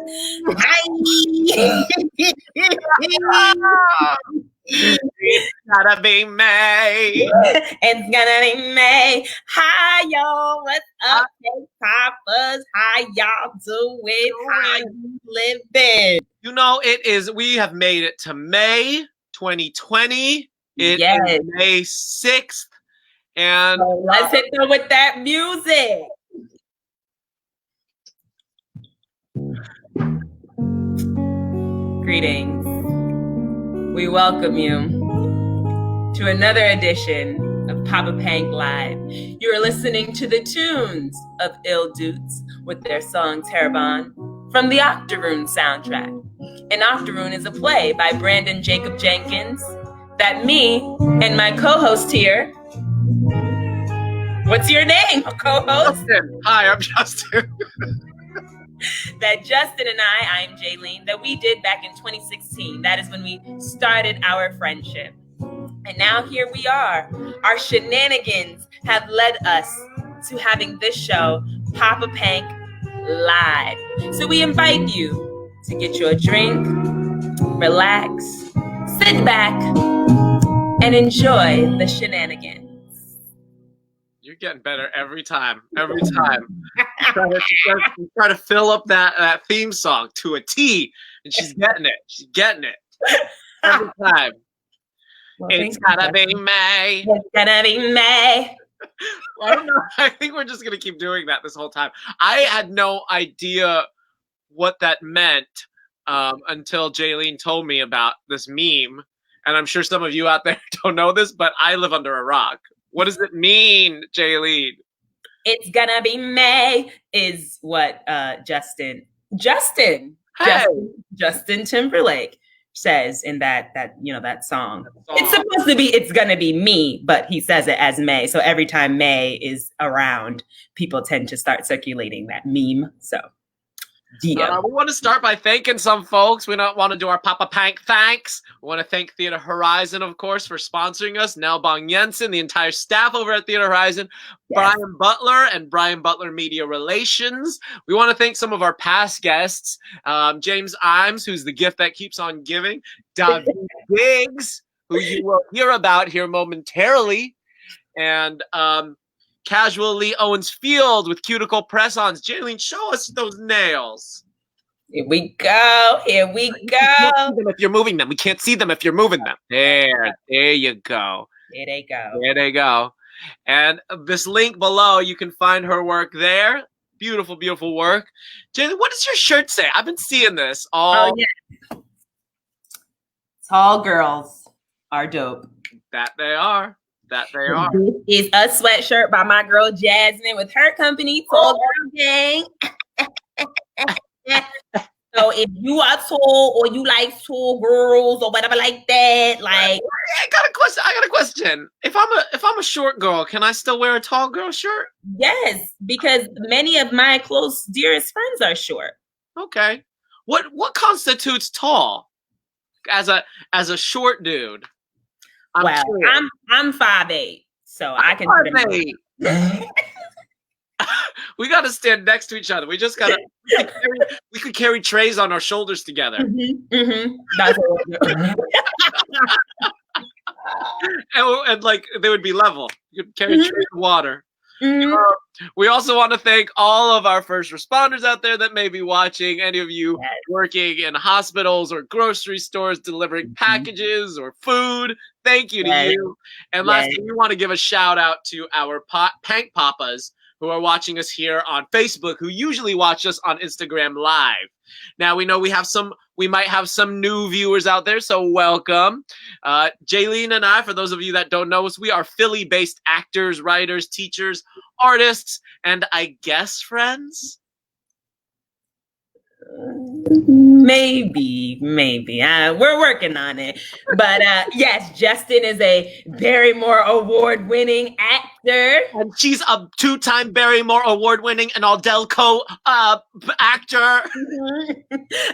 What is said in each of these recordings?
Hi. It's gotta be May. It's gonna be May. Hi, y'all. What's up, Poppas? How y'all doing? How you living? You know, we have made it to May 2020. It is May 6th. And so let's hit them with that music. Greetings. We welcome you to another edition of Poppa Pank Live. You are listening to the tunes of Ill Dudes with their song Terabon from the Octoroon soundtrack. And Octoroon is a play by Brandon Jacob Jenkins that me and my co-host here, what's your name, co-host? Justin. Hi, I'm Justin. That Justin and I am Jaylene, that we did back in 2016. That is when we started our friendship. And now here we are. Our shenanigans have led us to having this show, Poppa Pank Live. So we invite you to get you a drink, relax, sit back, and enjoy the shenanigans. You're getting better every time. Every time. You try to fill up that theme song to a T, and she's getting it. She's getting it. Every time. Well, it's gotta be May. It's gonna be May. Well, I don't know. I think we're just gonna keep doing that this whole time. I had no idea what that meant until Jaylene told me about this meme. And I'm sure some of you out there don't know this, but I live under a rock. What does it mean, Jaylene? It's gonna be May is what Justin Timberlake says in that song. It's supposed to be it's gonna be me, but he says it as May. So every time May is around, people tend to start circulating that meme. So we want to start by thanking some folks. We don't want to do our Poppa Pank thanks. We want to thank Theater Horizon, of course, for sponsoring us. Nell Bong Jensen, the entire staff over at Theater Horizon, yes. Brian Butler and Brian Butler Media Relations. We want to thank some of our past guests. James Imes, who's the gift that keeps on giving. David WIGS, who you will hear about here momentarily. And Casually Owens Field with cuticle press-ons. Jaylene, show us those nails. Here we go. Here we go. If you're moving them, we can't see them if you're moving them. There you go. There they go. There they go. And this link below, you can find her work there. Beautiful, beautiful work. Jaylene, what does your shirt say? I've been seeing this all. Oh, yeah. Tall girls are dope. That they are. That they are. It's a sweatshirt by my girl Jasmine with her company, Tall Girl Gang. So if you are tall or you like tall girls or whatever like that, like I got a question. If I'm a short girl, can I still wear a tall girl shirt? Yes, because many of my close dearest friends are short. Okay. What constitutes tall as a short dude? I'm 5'8", so I can. 5'8". We got to stand next to each other. We just got to. We could carry trays on our shoulders together. That's and like they would be level. You could carry trays of water. We also want to thank all of our first responders out there that may be watching. Any of you working in hospitals or grocery stores, delivering packages or food, thank you to you. And lastly, we want to give a shout out to our Pank Poppas who are watching us here on Facebook, who usually watch us on Instagram Live. Now we know we might have some new viewers out there, so welcome. Jaylene and I, for those of you that don't know us, we are Philly-based actors, writers, teachers, artists, and I guess friends. Maybe. We're working on it. But yes, Justin is a Barrymore award-winning actor. And she's a 2-time Barrymore award-winning and Aldelco actor.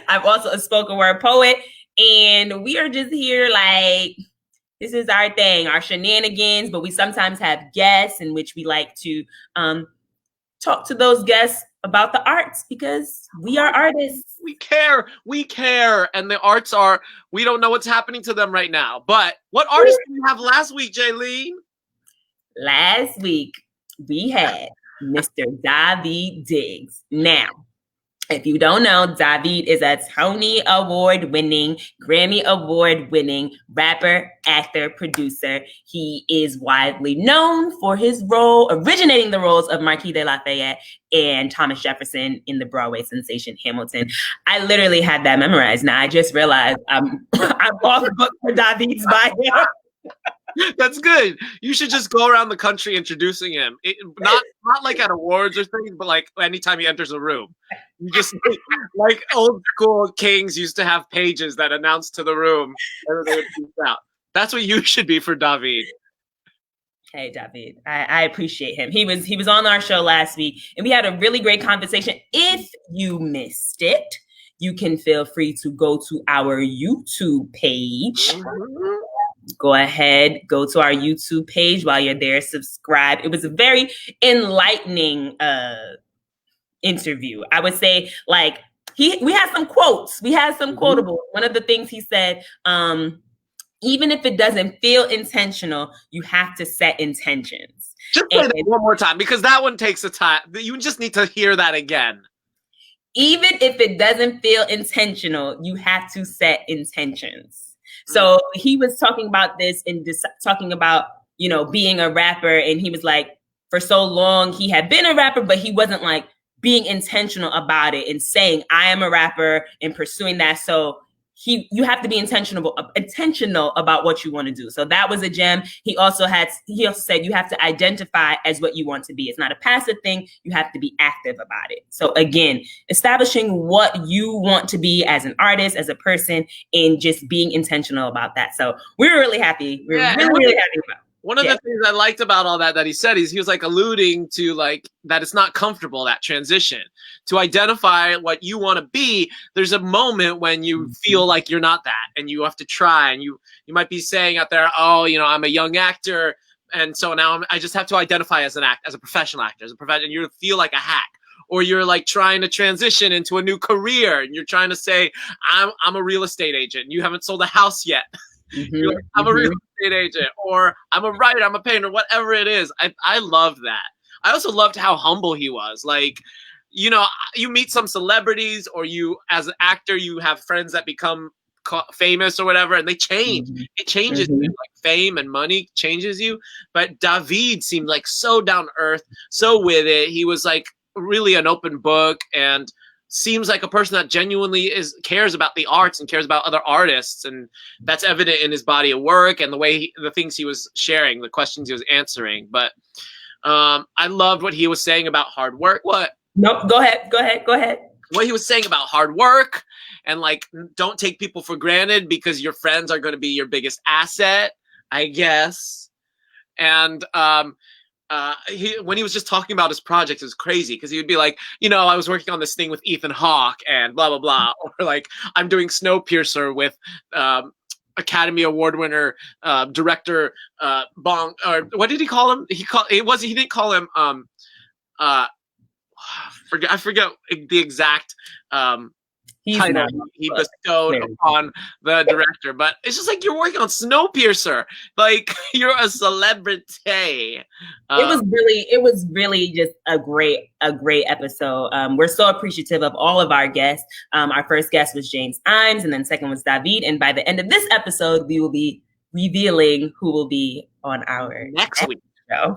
I'm also a spoken word poet. And we are just here like, this is our thing, our shenanigans. But we sometimes have guests in which we like to talk to those guests about the arts because we are artists. We care. And the arts are, we don't know what's happening to them right now. But what artists did we have last week, Jaylene? Last week, we had Mr. Daveed Diggs. Now, if you don't know, Daveed is a Tony Award-winning, Grammy Award-winning rapper, actor, producer. He is widely known for his role, originating the roles of Marquis de Lafayette and Thomas Jefferson in the Broadway sensation Hamilton. I literally had that memorized. Now I just realized I'm off book for Daveed's bio. That's good. You should just go around the country introducing him. Not like at awards or things, but like anytime he enters a room. You just like old school kings used to have pages that announced to the room. That's what you should be for Daveed. Hey, Daveed, I appreciate him. He was on our show last week, and we had a really great conversation. If you missed it, you can feel free to go to our YouTube page. Mm-hmm. Go ahead, go to our YouTube page while you're there, subscribe. It was a very enlightening interview. I would say, like, we had some quotes. We had some quotables. One of the things he said, even if it doesn't feel intentional, you have to set intentions. Just play that one more time, because that one takes a time. You just need to hear that again. Even if it doesn't feel intentional, you have to set intentions. So he was talking about this and talking about, you know, being a rapper. And he was like, for so long, he had been a rapper, but he wasn't like being intentional about it and saying, I am a rapper and pursuing that. So you have to be intentional about what you want to do. So that was a gem. He also said you have to identify as what you want to be. It's not a passive thing. You have to be active about it. So again, establishing what you want to be as an artist, as a person, and just being intentional about that. So we were really happy. Really happy about it. One of the things I liked about all that he said is he was like alluding to like that it's not comfortable, that transition. To identify what you want to be, there's a moment when you feel like you're not that and you have to try, and you might be saying out there, oh, you know, I'm a young actor, and so now I just have to identify as a professional actor, and you feel like a hack. Or you're like trying to transition into a new career and you're trying to say, I'm a real estate agent. You haven't sold a house yet. You're like, I'm a real estate agent, or I'm a writer, I'm a painter, whatever it is. I love that. I also loved how humble he was. Like, you know, you meet some celebrities, or you, as an actor, you have friends that become famous or whatever, and they change. It changes you. Like fame and money changes you. But Daveed seemed like so down to earth, so with it. He was like really an open book, and seems like a person that genuinely cares about the arts and cares about other artists, and that's evident in his body of work and the way the things he was sharing, the questions he was answering. But I loved what he was saying about hard work. What? Nope. Go ahead. What he was saying about hard work and like don't take people for granted because your friends are going to be your biggest asset, I guess. And when he was just talking about his projects, it was crazy because he would be like, you know, I was working on this thing with Ethan Hawke and blah blah blah, or like I'm doing Snowpiercer with Academy Award winner director Bong, or what did he call him? He didn't call him I forget the exact title he bestowed upon the director, but it's just like you're working on Snowpiercer, like you're a celebrity. It was really just a great episode. We're so appreciative of all of our guests. Our first guest was James Imes, and then second was Daveed. And by the end of this episode, we will be revealing who will be on our next week show.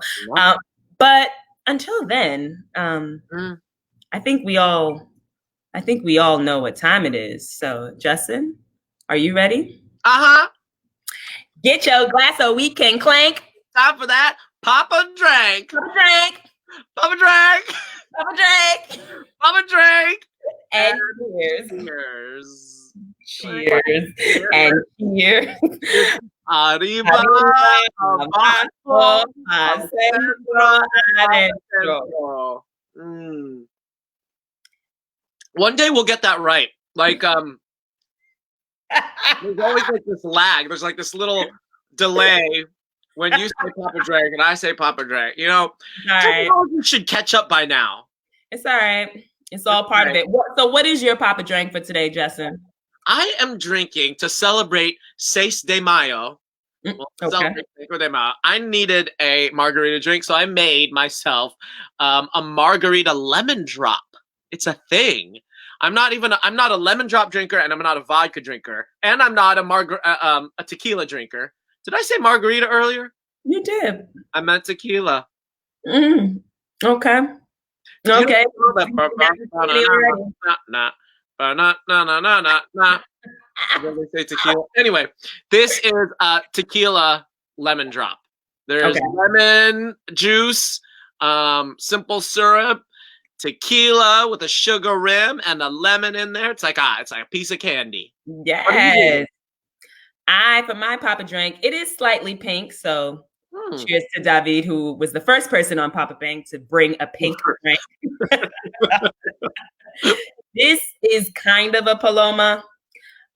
But until then, I think we all know what time it is. So, Justin, are you ready? Get your glass so we can clank. Time for that. Poppa Drank. Poppa Drank. Poppa Drank. Poppa Drank. Poppa Drank. And cheers. Cheers. And cheers. Arriba. Abajo. Adentro. Adentro. One day we'll get that right. Like, there's always like this lag. There's like this little delay when you say Poppa Drank and I say Poppa Drank. You know, technology should catch up by now. It's all right. It's all part of it. So what is your Poppa Drank for today, Justin? I am drinking to celebrate 6 de Mayo. Okay. I needed a margarita drink, so I made myself a margarita lemon drop. It's a thing. I'm not a lemon drop drinker, and I'm not a vodka drinker, and I'm not a tequila drinker. Did I say margarita earlier? You did. I meant tequila. Okay. Okay. Say tequila. Anyway, this is tequila lemon drop. There's lemon juice, simple syrup, tequila with a sugar rim, and a lemon in there. It's like a piece of candy. Yes. For my Poppa Drank, it is slightly pink. So cheers to David, who was the first person on Poppa Pank to bring a pink drink. This is kind of a Paloma.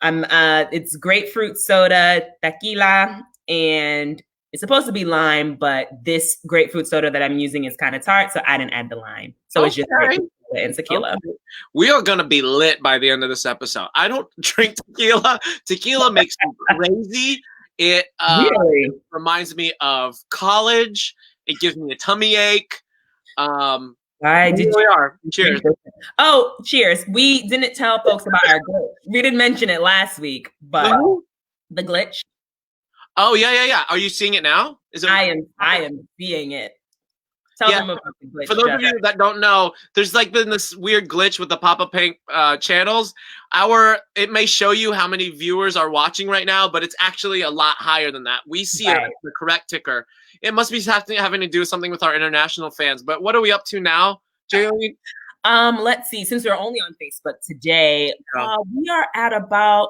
It's grapefruit soda, tequila, and it's supposed to be lime, but this grapefruit soda that I'm using is kind of tart, so I didn't add the lime. So it's just grapefruit soda and tequila. Okay. We are gonna be lit by the end of this episode. I don't drink tequila. Tequila makes me crazy. It really reminds me of college. It gives me a tummy ache. Cheers. Oh, cheers. We didn't tell folks about our glitch. We didn't mention it last week, but the glitch. Oh, yeah. Are you seeing it now? I am seeing it. Tell them about the glitch. For those of you that don't know, there's been this weird glitch with the Poppa Pank channels. It may show you how many viewers are watching right now, but it's actually a lot higher than that. We see it, the correct ticker. It must be having to do with something with our international fans. But what are we up to now, Jaylene? Let's see. Since we're only on Facebook today, we are at about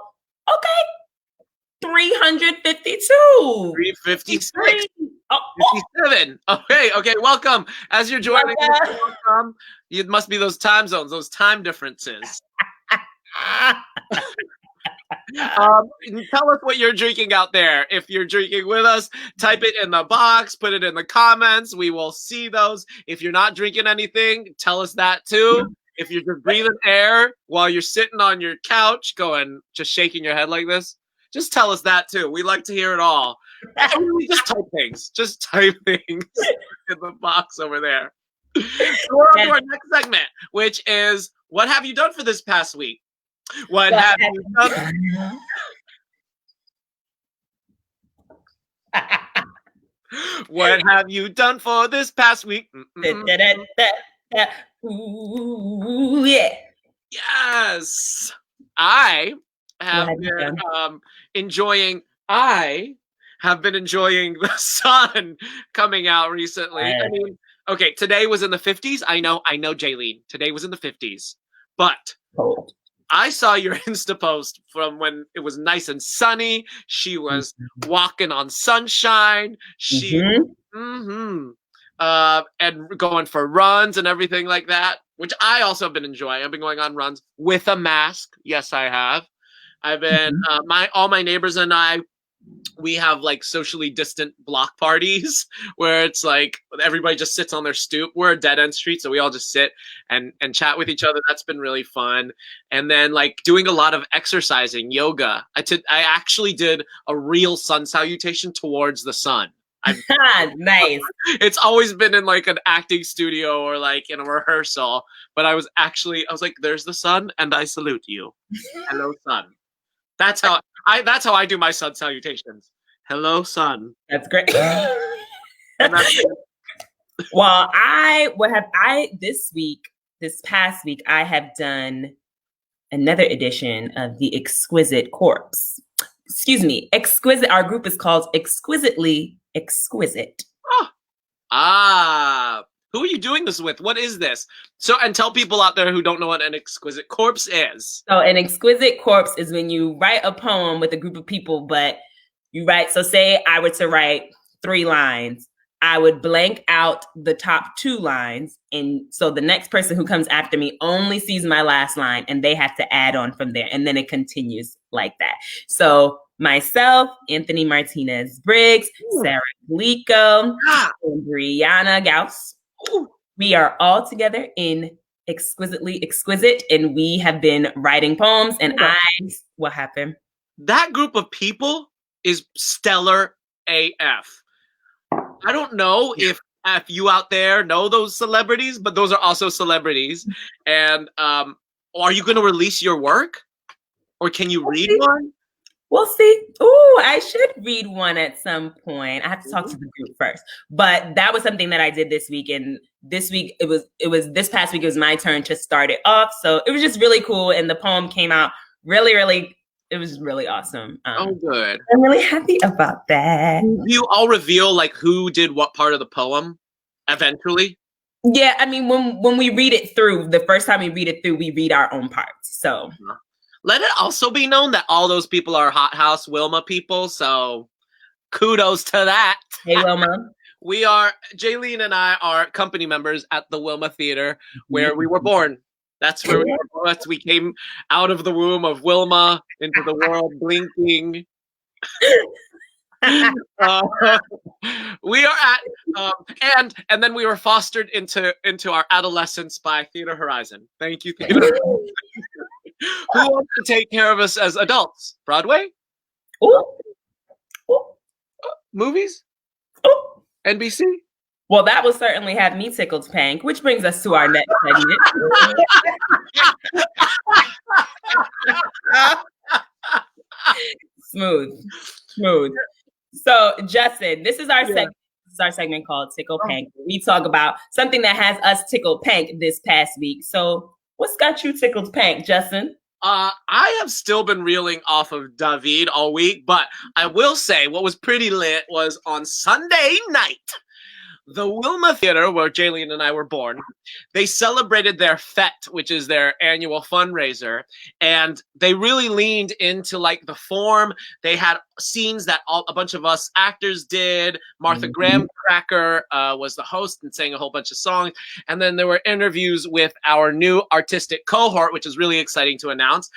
352. 356. 57. Okay. Welcome. As you're joining us, welcome. It must be those time zones, those time differences. Tell us what you're drinking out there. If you're drinking with us, type it in the box, put it in the comments. We will see those. If you're not drinking anything, tell us that too. If you're just breathing air while you're sitting on your couch just shaking your head like this, just tell us that too. We like to hear it all. Just type things. Just type things in the box over there. So we're on to our next segment, which is, what have you done for this past week? What have you done? What have you done for this past week? Ooh, yeah. Yes. I have been enjoying the sun coming out recently. I mean, okay, today was in the 50s. I know, Jaylene. Today was in the 50s. But I saw your Insta post from when it was nice and sunny. She was walking on sunshine. And going for runs and everything like that, which I also have been enjoying. I've been going on runs with a mask. Yes, I have. I've been all my neighbors and I, we have socially distant block parties where it's everybody just sits on their stoop. We're a dead end street, so we all just sit and chat with each other. That's been really fun. And then doing a lot of exercising, yoga. I actually did a real sun salutation towards the sun. Nice. It's always been in an acting studio or in a rehearsal, but I was like, there's the sun and I salute you. Hello, sun. That's how I do my sun salutations. Hello, sun. That's great. Well, this past week, I have done another edition of the Exquisite Corpse. Excuse me, Exquisite. Our group is called Exquisitely Exquisite. Who are you doing this with? What is this? And tell people out there who don't know what an exquisite corpse is. So an exquisite corpse is when you write a poem with a group of people, but you write, so say I were to write 3 lines, I would blank out the top 2 lines. And so the next person who comes after me only sees my last line and they have to add on from there. And then it continues like that. So myself, Anthony Martinez Briggs, Sarah Glico, and Brianna Gauss. We are all together in exquisitely exquisite, and we have been writing poems. And what happened? That group of people is stellar AF. I don't know if you out there know those celebrities, but those are also celebrities. And are you going to release your work, or can you read one? We'll see. Ooh, I should read one at some point. I have to talk to the group first. But that was something that I did this week. And this week, it was this past week, it was my turn to start it off. So it was just really cool. And the poem came out really, it was really awesome. Oh, good. I'm really happy about that. You all reveal like who did what part of the poem eventually? Yeah, I mean, when we read it through, the first time we read it through, we read our own parts. So let it also be known that all those people are Hot House Wilma people. So kudos to that. Hey, Wilma. Jaylene and I are company members at the Wilma Theater, where we were born. That's where we came out of the womb of Wilma into the world blinking. We are at and then we were fostered into our adolescence by Theater Horizon. Thank you, Theater Horizon. Who wants to take care of us as adults? Broadway? Ooh. Movies? Ooh. NBC? Well, that will certainly have me tickled, Pank, which brings us to our next segment. Smooth. So, Justin, this is our segment. This is our segment called Tickled Pank. We talk about something that has us tickled Pank this past week. So, what's got you tickled Pank, Justin? I have still been reeling off of David all week, but I will say what was pretty lit was on Sunday night. The Wilma Theater, where Jaylene and I were born, they celebrated their fete, which is their annual fundraiser, and they really leaned into like the form. They had scenes that a bunch of us actors did. Martha Graham Cracker was the host and sang a whole bunch of songs, and then there were interviews with our new artistic cohort, which is really exciting to announce.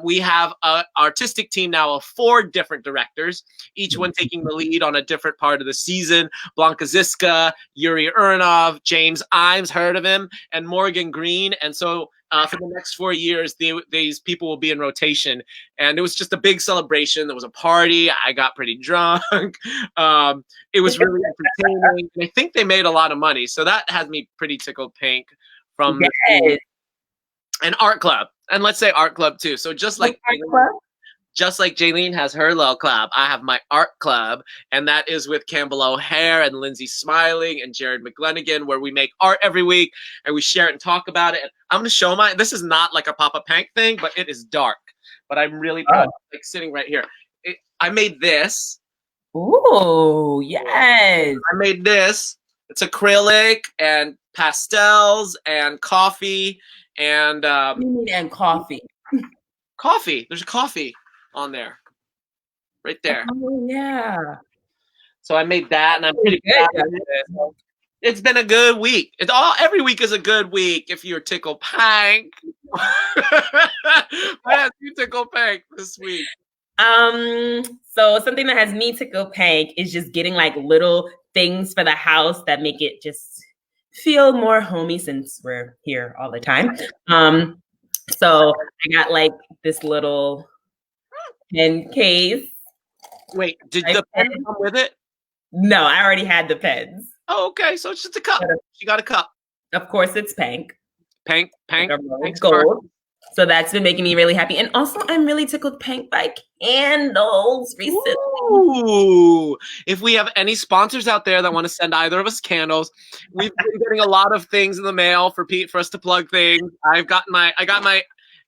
We have an artistic team now of 4 different directors, each one taking the lead on a different part of the season. Blanca Ziska, Yuri Urnov, James Imes, heard of him, and Morgan Green. And so for the next 4 years, these people will be in rotation. And it was just a big celebration. There was a party. I got pretty drunk. It was really entertaining. And I think they made a lot of money. So that had me pretty tickled pink from an art club. And let's say art club too. So just like Jaylene has her little club, I have my art club, and that is with Campbell O'Hare and Lindsay Smiling and Jared McGlennigan, where we make art every week and we share it and talk about it. And I'm going to show this is not like a Poppa Pank thing, but it is dark. But I'm really proud, like sitting right here. I made this. Ooh, yes. I made this. It's acrylic and pastels and coffee and coffee. Coffee. There's coffee on there, right there. Oh, yeah. So I made that, and I'm pretty proud of it. It's been a good week. Every week is a good week if you're Tickled Pank. What you Tickled Pank this week? So something that has me tickled Pank is just getting like little things for the house that make it just feel more homey since we're here all the time. So I got like this little pen case. Wait, did the pen come with it? No, I already had the pens. Oh, okay. So it's just a cup. She got a cup. Of course, it's Pank. Pank. Gold. So that's been making me really happy. And also, I'm really tickled Pank by candles recently. Ooh. If we have any sponsors out there that want to send either of us candles, we've been getting a lot of things in the mail for us to plug things. I got my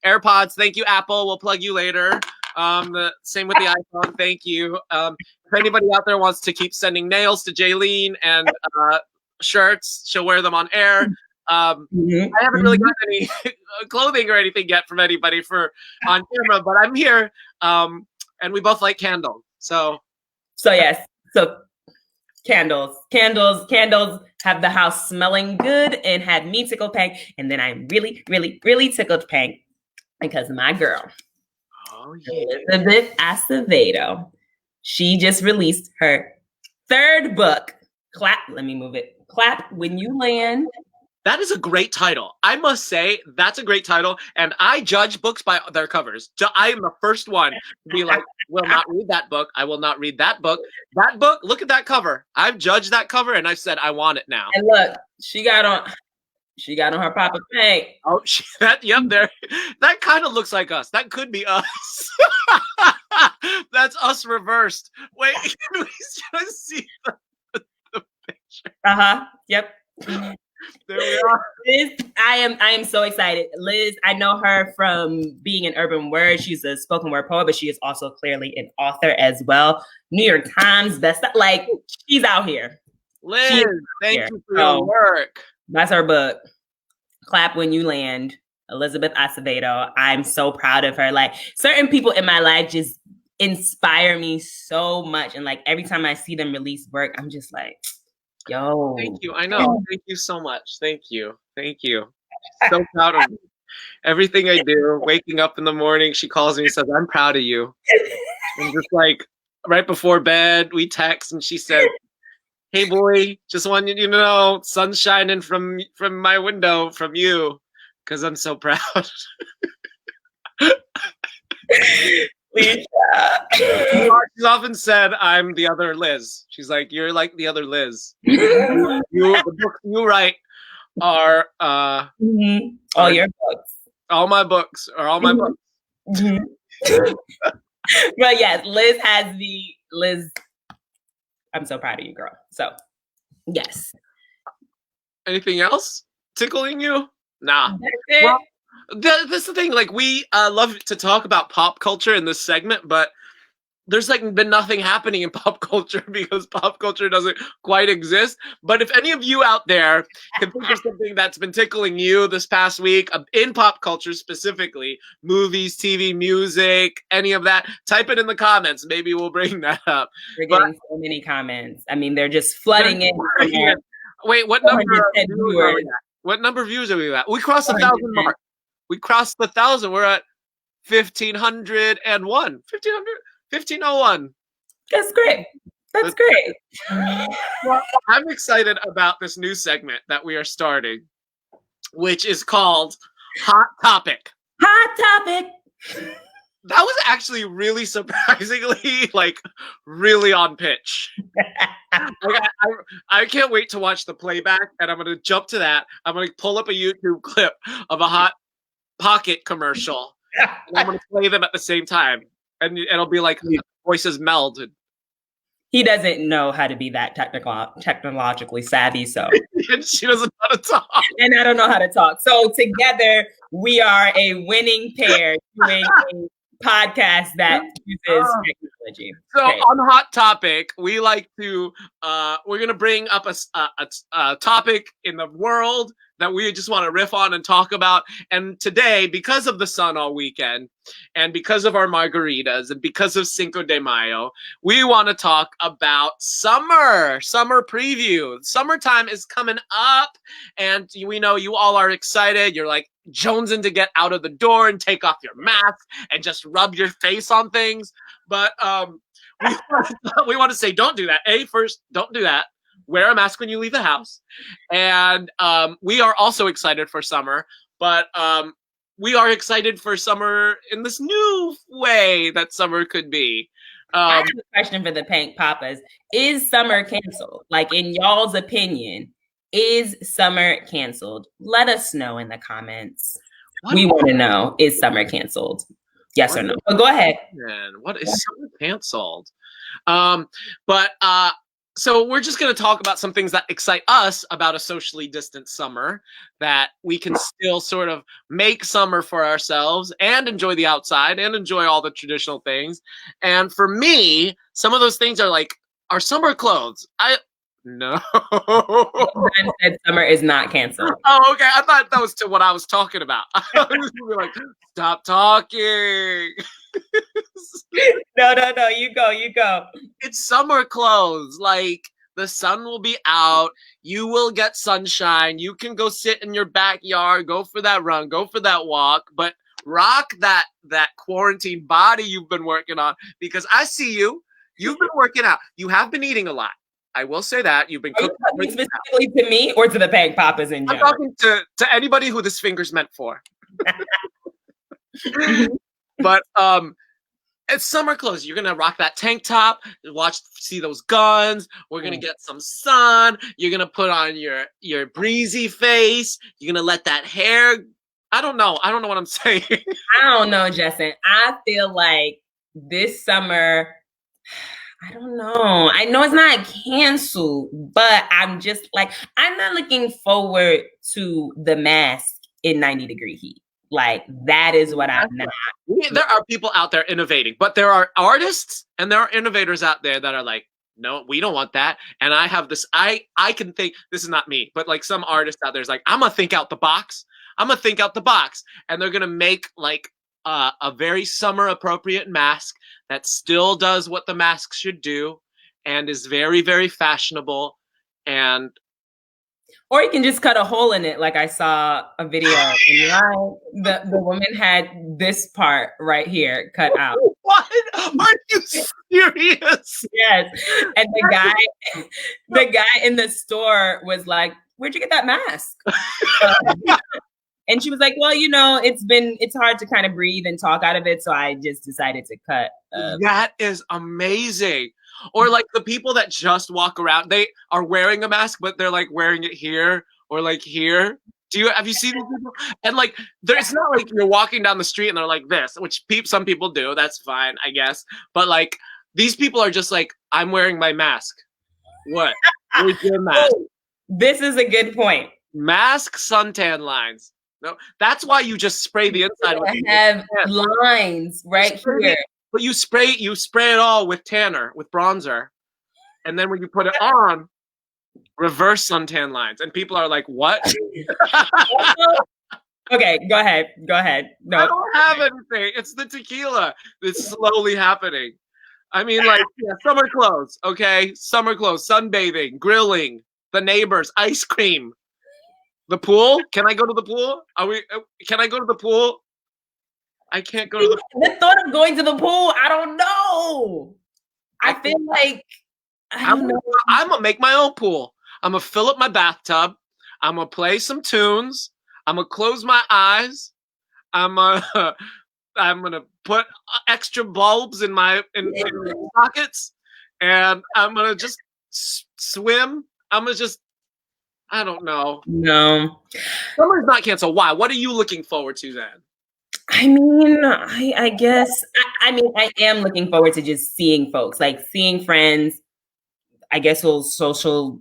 AirPods. Thank you, Apple. We'll plug you later. The same with the iPhone. Thank you. If anybody out there wants to keep sending nails to Jaylene and shirts, she'll wear them on air. I haven't really got any clothing or anything yet from anybody on camera, but I'm here. And we both like candles. So yes. So candles have the house smelling good and had me tickled Pank. And then I'm really, really, really tickled Pank because my girl, Elizabeth Acevedo, she just released her 3rd book. Let me move it. Clap When You Land. That is a great title. I must say, that's a great title. And I judge books by their covers. I am the first one to be like, will not read that book. I will not read that book. That book, look at that cover. I've judged that cover and I've said, I want it now. And look, she got on her Poppa Pank. Oh, yep, there. That kind of looks like us. That could be us. That's us reversed. Wait, can we just see the picture? Yep. There we are. Liz, I am so excited. Liz, I know her from being in Urban Word. She's a spoken word poet, but she is also clearly an author as well. New York Times like she's out here. Liz, thank you for your work. That's her book. Clap When You Land. Elizabeth Acevedo. I'm so proud of her. Like certain people in my life just inspire me so much. And like every time I see them release work, I'm just like, yo. Thank you. I know. Thank you so much. Thank you. Thank you. So proud of you. Everything I do, waking up in the morning, she calls me and says, I'm proud of you. And just like right before bed, we text and she said, hey boy, just wanted you to know, sun's shining from my window from you, because I'm so proud. She's often said I'm the other Liz. She's like, you're like the other Liz. The books you write are all your books. All my books are all my books. But yes, Liz. I'm so proud of you, girl. So, yes. Anything else tickling you? Nah. Well, that's the thing. Like, we love to talk about pop culture in this segment, but there's like been nothing happening in pop culture because pop culture doesn't quite exist. But if any of you out there can think of something that's been tickling you this past week in pop culture specifically, movies, TV, music, any of that, type it in the comments. Maybe we'll bring that up. We're getting so many comments. I mean, they're just flooding in. Wait, what number of views are we at? We crossed the 1,000 mark. We crossed the 1,000. We're at 1,501. 1501. That's great. That's great. Well, I'm excited about this new segment that we are starting, which is called Hot Topic. Hot Topic. That was actually really surprisingly, like, really on pitch. Like, I can't wait to watch the playback, and I'm going to jump to that. I'm going to pull up a YouTube clip of a Hot Pocket commercial, and I'm going to play them at the same time. And it'll be like voices melded. He doesn't know how to be that technologically savvy, so. And she doesn't know how to talk. And I don't know how to talk. So together, we are a winning pair doing a podcast that uses technology. So on Hot Topic, we like to, we're going to bring up a topic in the world that we just want to riff on and talk about. And today, because of the sun all weekend, and because of our margaritas, and because of Cinco de Mayo, we want to talk about summer preview. Summertime is coming up, and we know you all are excited. You're like jonesing to get out of the door and take off your mask and just rub your face on things. But we want to say, don't do that. First, don't do that. Wear a mask when you leave the house. And we are also excited for summer, but we are excited for summer in this new way that summer could be. I have a question for the Pank Papas. Is summer canceled? Like, in y'all's opinion, is summer canceled? Let us know in the comments. We want to know, is summer canceled? Yes or no? But go ahead. Man, what is summer canceled? So we're just going to talk about some things that excite us about a socially distant summer, that we can still sort of make summer for ourselves and enjoy the outside and enjoy all the traditional things. And for me, some of those things are like our summer clothes. No. Ben said summer is not canceled. Oh, okay. I thought that was to what I was talking about. I was like, stop talking. No. You go. It's summer clothes. Like, the sun will be out. You will get sunshine. You can go sit in your backyard, go for that run, go for that walk, but rock that quarantine body you've been working on, because I see you. You've been working out. You have been eating a lot. I will say that you've been Are you cooking talking specifically to me or to the Pank Poppas in general? I'm talking to anybody who this finger's meant for. But it's summer clothes. You're gonna rock that tank top, see those guns. We're gonna get some sun. You're gonna put on your breezy face. You're gonna let that hair. I don't know what I'm saying. I don't know, Justin. I feel like this summer, I don't know. I know it's not canceled, but I'm just like, I'm not looking forward to the mask in 90-degree heat. Like, that is what I'm not. There are people out there innovating, but there are artists and there are innovators out there that are like, no, we don't want that. And I have this, I can think, this is not me, but like some artist out there is like, I'm gonna think out the box. I'm gonna think out the box. And they're gonna make like a very summer appropriate mask that still does what the mask should do and is very, very fashionable. And or you can just cut a hole in it, like I saw a video. The woman had this part right here cut out. What? Are you serious? Yes. And the guy in the store was like, "Where'd you get that mask?" And she was like, "Well, you know, it's hard to kind of breathe and talk out of it, so I just decided to cut." That is amazing. Or like the people that just walk around, they are wearing a mask, but they're like wearing it here or like here. Have you seen these people? And like, it's not like you're walking down the street and they're like this, which some people do. That's fine, I guess. But like, these people are just like, I'm wearing my mask. What? Where's your mask? This is a good point. Mask suntan lines. No, that's why you just spray the inside. I have lines right here. But you spray it all with tanner, with bronzer. And then when you put it on, reverse suntan lines. And people are like, what? Okay, go ahead. No. I don't have anything. It's the tequila that's slowly happening. I mean, like, yeah, summer clothes, okay? Summer clothes, sunbathing, grilling, the neighbors, ice cream. The pool? Can I go to the pool? Can I go to the pool? I can't go to the pool. The thought of going to the pool, I don't know. I feel like I'm gonna make my own pool. I'm gonna fill up my bathtub. I'm gonna play some tunes. I'm gonna close my eyes. I'm gonna put extra bulbs in my pockets, and I'm gonna just swim. I don't know. No. Summer's not canceled. Why? What are you looking forward to then? I mean, I guess, I am looking forward to just seeing folks, like seeing friends. I guess we'll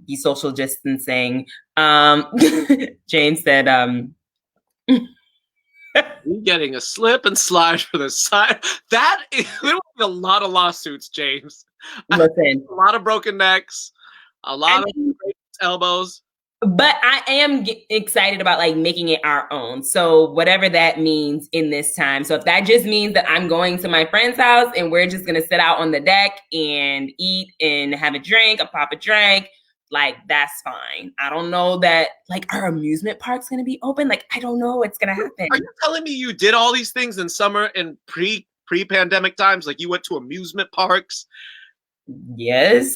be social distancing. Jane said, you're getting a slip and slide for the side. There will be a lot of lawsuits, James. Listen. A lot of broken necks, a lot of elbows. But I am excited about like making it our own. So whatever that means in this time. So if that just means that I'm going to my friend's house and we're just going to sit out on the deck and eat and have a drink, a Poppa Drank, like that's fine. I don't know that like our amusement park's going to be open. Like, I don't know what's going to happen. Are you telling me you did all these things in summer in pre-pandemic times? Like you went to amusement parks? Yes,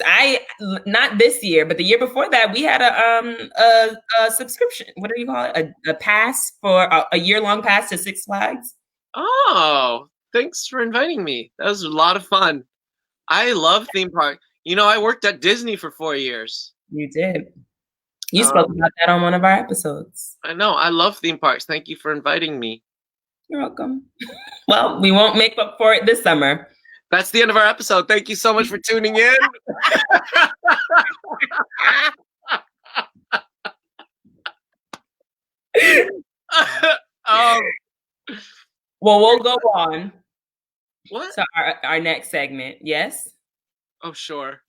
not this year, but the year before that, we had a subscription. What do you call it? A pass for a year-long pass to Six Flags. Oh, thanks for inviting me. That was a lot of fun. I love theme park. You know, I worked at Disney for 4 years. You did. You spoke about that on one of our episodes. I know. I love theme parks. Thank you for inviting me. You're welcome. Well, we won't make up for it this summer. That's the end of our episode. Thank you so much for tuning in. Well, we'll go on. What? To our next segment. Yes? Oh, sure.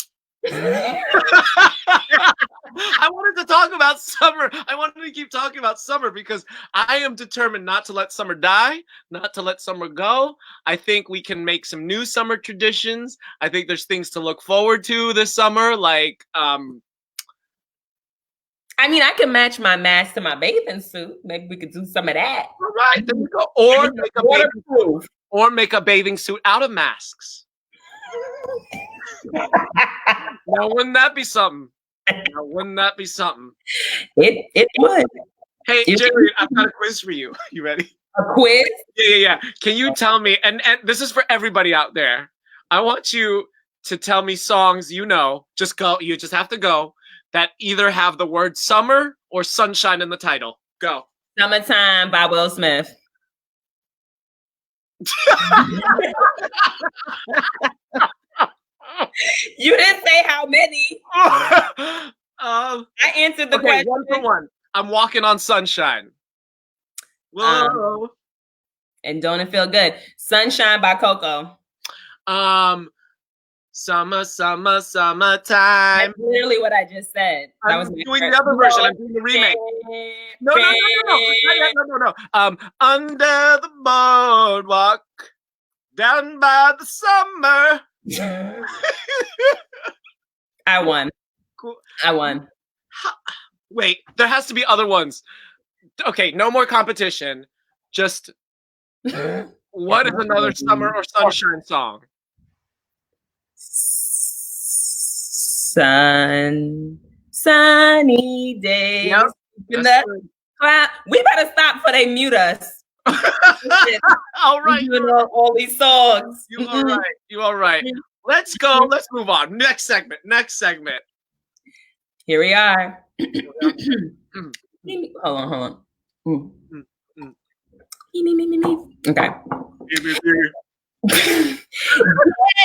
I wanted to talk about summer. I wanted to keep talking about summer because I am determined not to let summer die, not to let summer go. I think we can make some new summer traditions. I think there's things to look forward to this summer, like I mean, I can match my mask to my bathing suit. Maybe we could do some of that. All right, there we go. Or make a bathing suit out of masks. Now, wouldn't that be something? Now, wouldn't that be something? It would. Hey, Jaylene, I've got a quiz for you. You ready? A quiz? Yeah. Can you tell me, and this is for everybody out there, I want you to tell me songs you know, just go, you just have to go, that either have the word summer or sunshine in the title. Go. Summertime by Will Smith. You didn't say how many. I answered the question. One for one. I'm walking on sunshine. Whoa. And don't it feel good? Sunshine by Coco. Summer, summertime. That's literally what I just said. That I'm doing the other version. I'm doing the remake. No. Under the boardwalk, down by the summer. I won. Cool. I won. Wait, there has to be other ones. Okay, no more competition. Just what is another summer or sunshine song? Sunny days. Yep, in the cloud. We better stop before they mute us. All right. You know all these songs. You all right. You all right. Let's go. Let's move on. Next segment. Here we are. Hold on. Okay.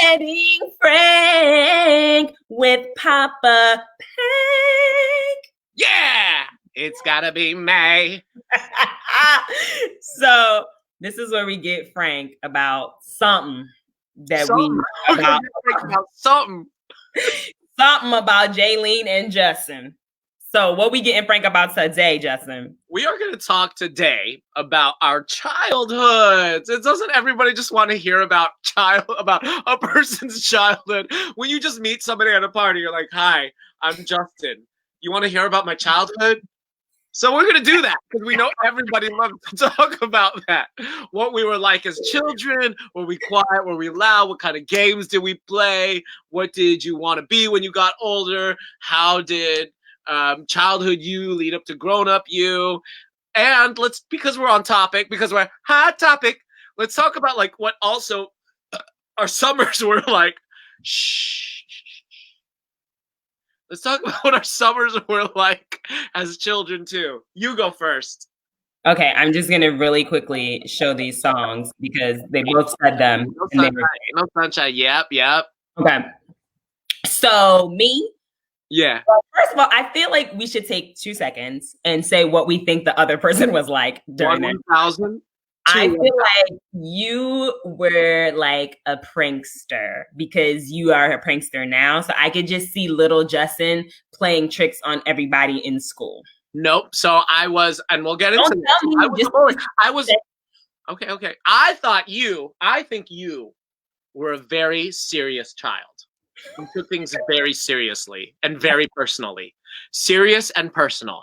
Wedding Frank with Poppa Pank. Yeah, it's gotta be May. So this is where we get Frank about something that something about Jaylene and Justin. So what we getting Frank about today, Justin? We are going to talk today about our childhoods. Doesn't everybody just want to hear about a person's childhood? When you just meet somebody at a party, you're like, "Hi, I'm Justin. You want to hear about my childhood?" So we're going to do that because we know everybody loves to talk about that. What we were like as children. Were we quiet? Were we loud? What kind of games did we play? What did you want to be when you got older? How did childhood you lead up to grown-up you? And because we're on topic, because we're hot topic, let's talk about like what also our summers were like. Let's talk about what our summers were like as children too. You go first. Okay, I'm just gonna really quickly show these songs because they both said them. No sunshine. Yep. Okay. So me. Yeah. Well, first of all, I feel like we should take 2 seconds and say what we think the other person was like during that. 1,000. I feel like you were like a prankster because you are a prankster now. So I could just see little Justin playing tricks on everybody in school. Nope. So I was, and we'll get into this. I was okay. I think you were a very serious child. You took things very seriously and very personally. Serious and personal.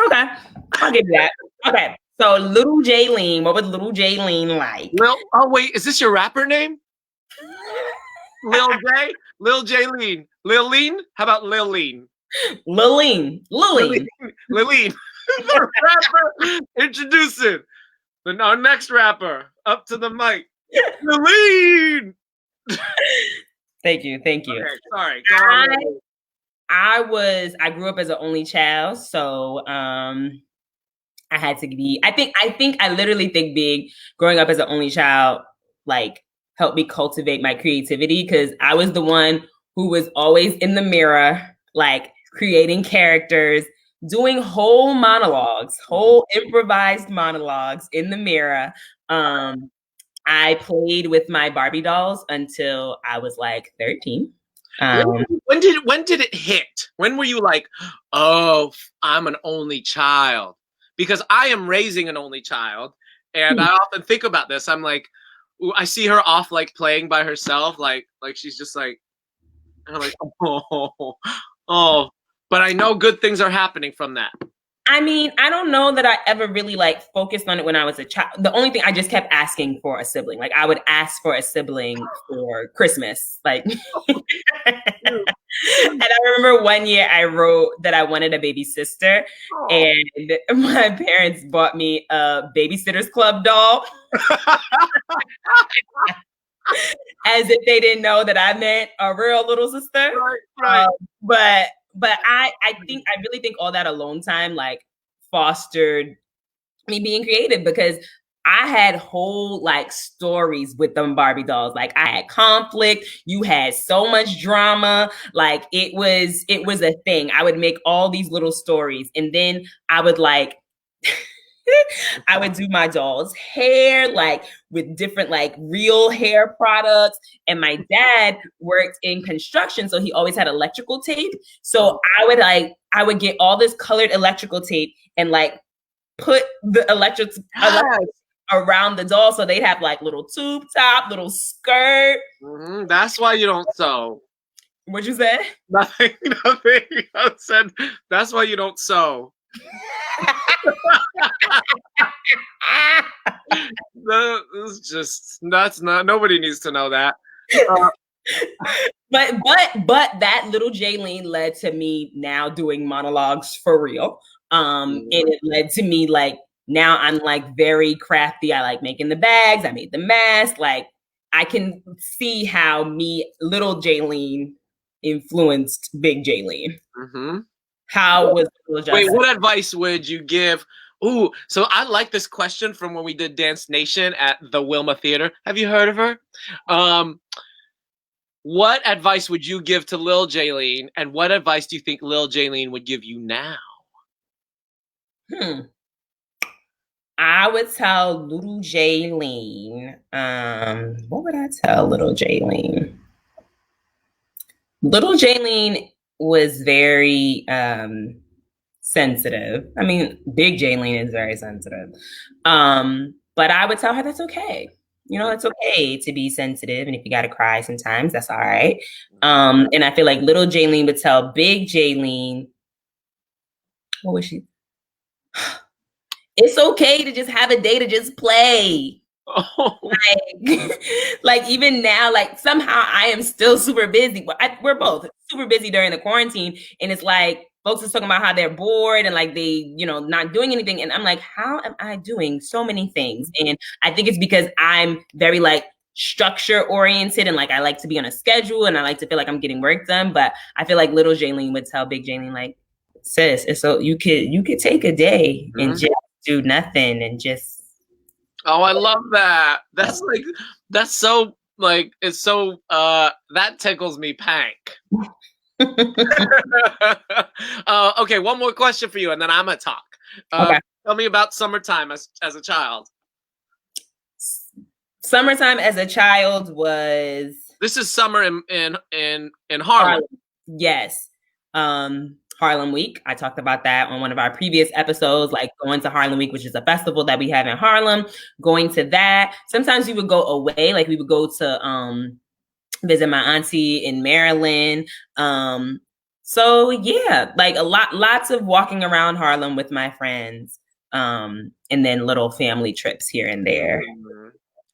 Okay. I'll give you that. Okay. So little Jaylene, what was little Jaylene like? Oh wait, is this your rapper name? Lil J? Lil Jaylene. Lileen? How about Lileen? Lileen. The rapper introducing our next rapper up to the mic. Lileen. Thank you. Okay, sorry. Go on. I grew up as an only child, so I had to be. I literally think growing up as an only child like helped me cultivate my creativity because I was the one who was always in the mirror, like creating characters, doing whole improvised monologues in the mirror. I played with my Barbie dolls until I was like 13. When did it hit? When were you like, oh, I'm an only child? Because I am raising an only child, and I often think about this. I'm like, I see her off like playing by herself, like she's just like, and I'm like, oh. But I know good things are happening from that. I mean, I don't know that I ever really like focused on it when I was a child. The only thing I just kept asking for a sibling. Like I would ask for a sibling for Christmas. Like and I remember one year I wrote that I wanted a baby sister, and my parents bought me a Babysitter's Club doll. As if they didn't know that I meant a real little sister. Right. But I really think all that alone time like fostered me being creative, because I had whole like stories with them Barbie dolls. Like I had conflict, you had so much drama, like it was a thing. I would make all these little stories, and then I would like I would do my doll's hair like with different like real hair products. And my dad worked in construction, so he always had electrical tape. So I would get all this colored electrical tape and like put the electric around the doll, so they'd have like little tube top, little skirt. Mm-hmm. That's why you don't sew. What'd you say? Nothing. I said that's why you don't sew. That's not, nobody needs to know that. But that little Jaylene led to me now doing monologues for real. And it led to me like now I'm like very crafty. I like making the bags. I made the mask. Like I can see how little Jaylene influenced big Jaylene. Mm-hmm. How was Wait, what advice would you give? Ooh, so I like this question from when we did Dance Nation at the Wilma Theater. Have you heard of her? What advice would you give to Lil Jaylene, and what advice do you think Lil Jaylene would give you now? I would tell little Jaylene. What would I tell little Jaylene? Little Jaylene was very sensitive. I mean, big Jaylene is very sensitive. But I would tell her that's okay. You know, it's okay to be sensitive, and if you got to cry sometimes, that's all right. And I feel like little Jaylene would tell big Jaylene, what was she? It's okay to just have a day to just play. Oh. Like even now, like somehow I am still super busy. We're both super busy during the quarantine, and it's like folks are talking about how they're bored and like they, not doing anything. And I'm like, how am I doing so many things? And I think it's because I'm very like structure oriented, and like I like to be on a schedule, and I like to feel like I'm getting work done. But I feel like little Jaylene would tell big Jaylene, like, sis, it's so you could take a day and just do nothing and just. Oh, I love that. That's so like, it's so that tickles me, Pank. Okay, one more question for you, and then I'm gonna talk. Okay. Tell me about summertime as a child. Summertime as a child was. This is summer in Harlem. Yes. Harlem Week. I talked about that on one of our previous episodes, like going to Harlem Week, which is a festival that we have in Harlem, going to that. Sometimes we would go away, like we would go to visit my auntie in Maryland. So yeah, like lots of walking around Harlem with my friends, and then little family trips here and there.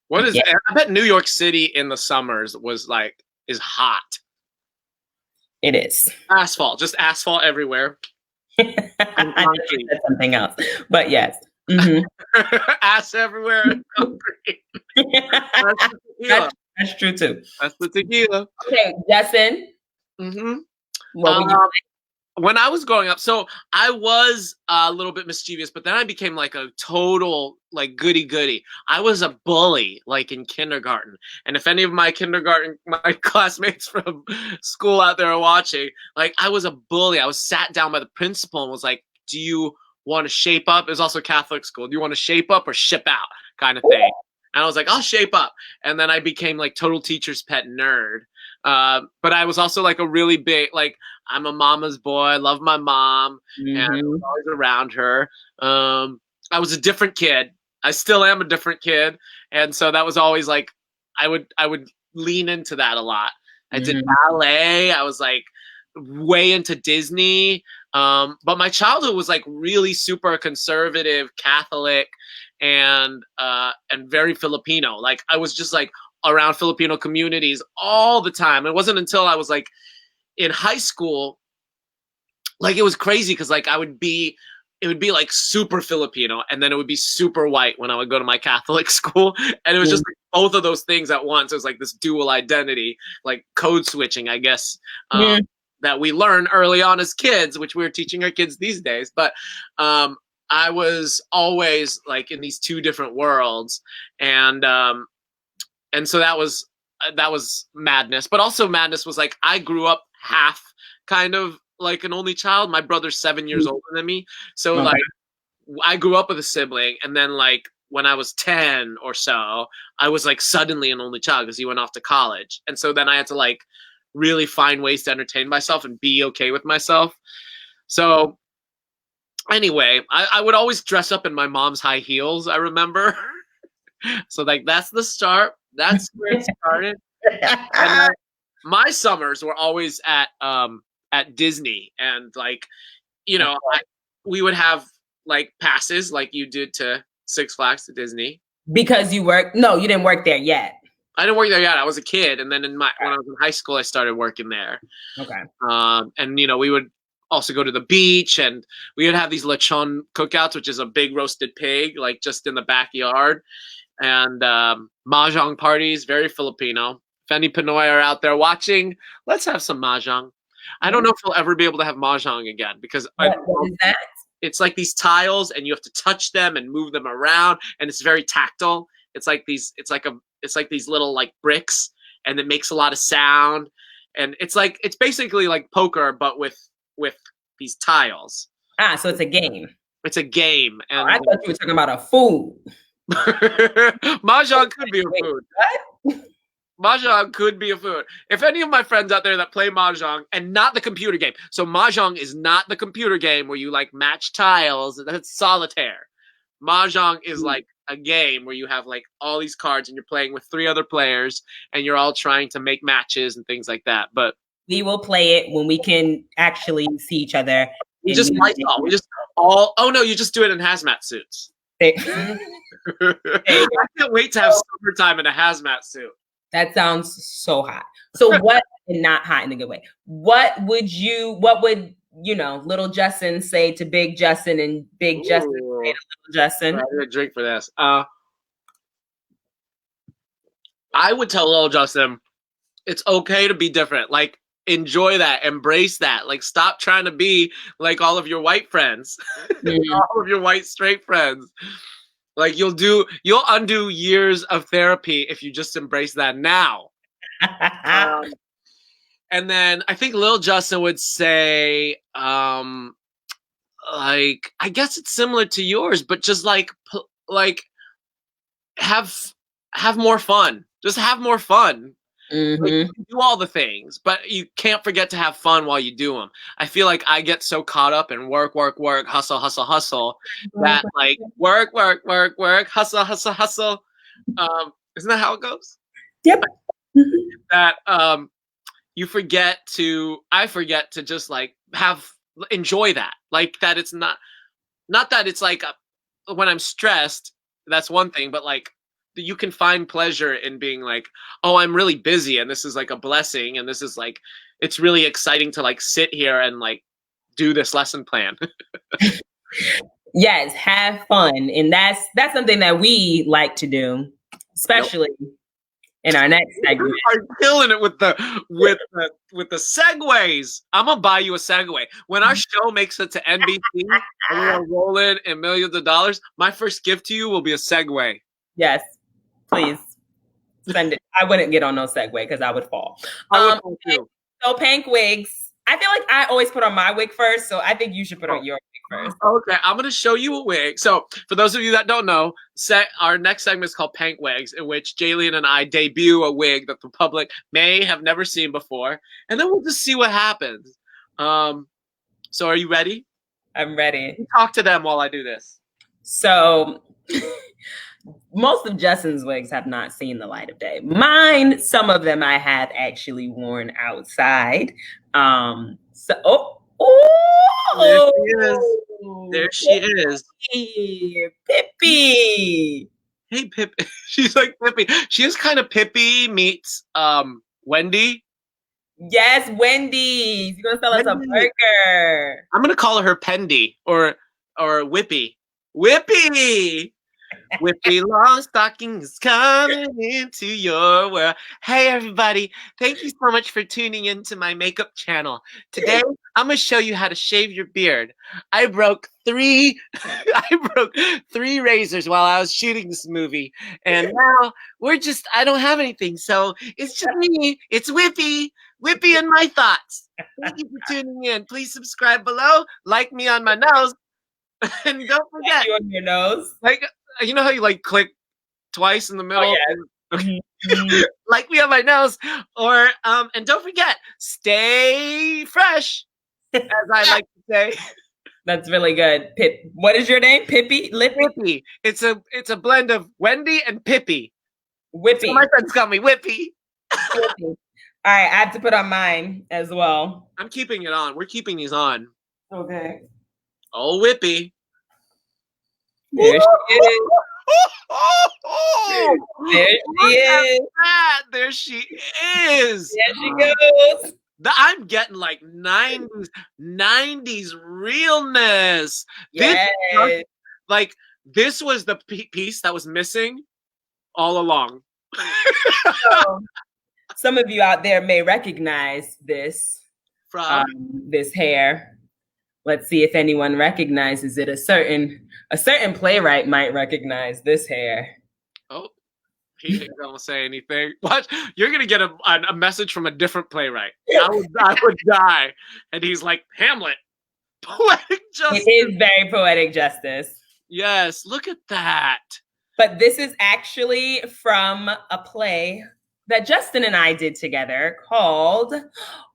What is I bet New York City in the summers is hot. It is. Just asphalt everywhere. I think that's something else, but yes. Mm-hmm. Ass everywhere. That's true too. That's the tequila. Okay, Justin. When I was growing up, so I was a little bit mischievous, but then I became like a total like goody. I was a bully like in kindergarten. And if any of my classmates from school out there are watching, like I was a bully. I was sat down by the principal and was like, do you want to shape up? It was also Catholic school. Do you want to shape up or ship out kind of thing? And I was like, I'll shape up. And then I became like total teacher's pet nerd. But I was also like a really big, like, I'm a mama's boy. I love my mom, and I was always around her. I was a different kid. I still am a different kid. And so that was always like, I would lean into that a lot. I did ballet. I was like way into Disney. But my childhood was like really super conservative, Catholic, and very Filipino. Like I was just like around Filipino communities all the time. It wasn't until I was like in high school, like it was crazy because like it would be like super Filipino and then it would be super white when I would go to my Catholic school. And it was just like both of those things at once. It was like this dual identity, like code switching, I guess, that we learn early on as kids, which we're teaching our kids these days. But I was always like in these two different worlds. And so that was madness. But also madness was like I grew up half kind of like an only child. My brother's 7 years older than me. So like I grew up with a sibling, and then like when I was 10 or so, I was like suddenly an only child because he went off to college. And so then I had to like really find ways to entertain myself and be okay with myself. So anyway, I would always dress up in my mom's high heels, I remember. So like that's the start. That's where it started. And my summers were always at Disney, and like, you know, we would have like passes like you did to Six Flags, to Disney. Because you worked? No, you didn't work there yet. I didn't work there yet. I was a kid, and then when I was in high school, I started working there. Okay. And you know, we would also go to the beach, and we would have these lechon cookouts, which is a big roasted pig, like just in the backyard, and mahjong parties, very Filipino. If any Pinoy are out there watching, let's have some mahjong. I don't know if we'll ever be able to have mahjong again because what is that? It's like these tiles, and you have to touch them and move them around, and it's very tactile. It's like these little like bricks, and it makes a lot of sound, and it's basically like poker but with these tiles. So it's a game. It's a game, and I thought you were talking about a food. Mahjong could be a food. What? Mahjong could be a food. If any of my friends out there that play Mahjong, and not the computer game. So Mahjong is not the computer game where you like match tiles. That's solitaire. Mahjong is like a game where you have like all these cards and you're playing with 3 other players and you're all trying to make matches and things like that. But we will play it when we can actually see each other. We just oh no, you just do it in hazmat suits. I can't wait to have summertime in a hazmat suit. That sounds so hot. So what, and not hot in a good way, what would little Justin say to big Justin, and big Justin say to little Justin? I need a drink for this. I would tell little Justin, it's okay to be different. Like, enjoy that, embrace that. Like, stop trying to be like all of your white friends, all of your white straight friends. Like you'll undo years of therapy if you just embrace that now. And then I think Lil Justin would say, like, I guess it's similar to yours, but just like have more fun. Just have more fun. Mm-hmm. Like, do all the things, but you can't forget to have fun while you do them. I feel like I get so caught up in work, hustle, that like work, hustle. Isn't that how it goes? Yep. That I forget to just like enjoy that. Like that it's not that it's like when I'm stressed, that's one thing, but like you can find pleasure in being like, oh, I'm really busy and this is like a blessing, and this is like, it's really exciting to like sit here and like do this lesson plan. Yes, have fun. And that's something that we like to do, especially in our next segment. We are killing it with the segues. I'm gonna buy you a Segway. When our show makes it to NBC and we are rolling in millions of dollars, my first gift to you will be a Segway. Yes. Please send it. I wouldn't get on no Segway because I would fall. So Pank wigs. I feel like I always put on my wig first, so I think you should put on your wig first. Okay, I'm gonna show you a wig. So for those of you that don't know, our next segment is called Pank Wigs, in which Jaylene and I debut a wig that the public may have never seen before, and then we'll just see what happens. So are you ready? I'm ready. Talk to them while I do this. So most of Justin's wigs have not seen the light of day. Mine, some of them I have actually worn outside. There she is. There she is. Pippi. Hey, Pippi. She's like Pippi. She is kind of Pippi meets Wendy. Yes, Wendy's. You're gonna sell us a burger. I'm gonna call her Pendy or Whippy. Whippy! Whippy Longstocking is coming into your world. Hey everybody, thank you so much for tuning into my makeup channel. Today, I'm gonna show you how to shave your beard. I broke three razors while I was shooting this movie. And now I don't have anything. So it's just me. It's Whippy and my thoughts. Thank you for tuning in. Please subscribe below, like me on my nose, and don't forget. You on your nose? Like, you know how you like click twice in the middle? Oh, yeah. Okay. Like me on my nose. Or and don't forget, stay fresh, as I like to say. That's really good. What is your name? Pippi? Lippy? Whippy. It's a blend of Wendy and Pippi. Whippy. So my friends call me Whippy. All right, I have to put on mine as well. I'm keeping it on. We're keeping these on. Okay. Oh, Whippy. There she is. There she is. There she is. There she goes. I'm getting like 90s realness. Yes. This was the piece that was missing all along. So, some of you out there may recognize this from this hair. Let's see if anyone recognizes it. A certain playwright might recognize this hair. Oh, he don't say anything. What? You're gonna get a message from a different playwright. I would die. And he's like, Hamlet, poetic justice. It is very poetic justice. Yes, look at that. But this is actually from a play that Justin and I did together called